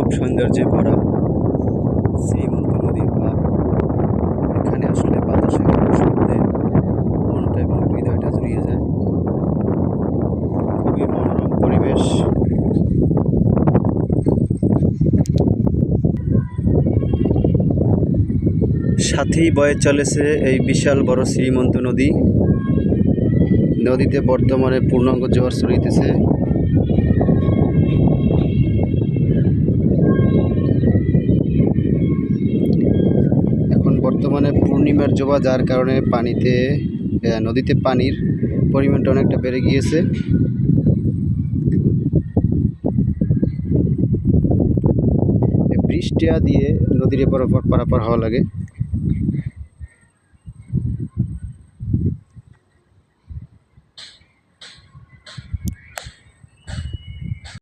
অপরূপ সৌন্দর্যে ভরা শ্রীমন্ত নদীর পাড়। এখানে আসলে বাতাসের শব্দে মনটা এবং হৃদয়টা জুড়িয়ে যায়। খুবই মনোরম পরিবেশ। সাথেই বয়ে চলেছে এই বিশাল বড় শ্রীমন্ত নদী। নদীতে বর্তমানে পূর্ণাঙ্গ জোয়ার চলিতেছে। এখন বর্তমানে পূর্ণিমার জোয়ার, যার কারণে নদীতে পানির পরিমাণটা অনেকটা বেড়ে গিয়েছে। ব্রিজ দিয়ে নদীর পারাপার হওয়া লাগে।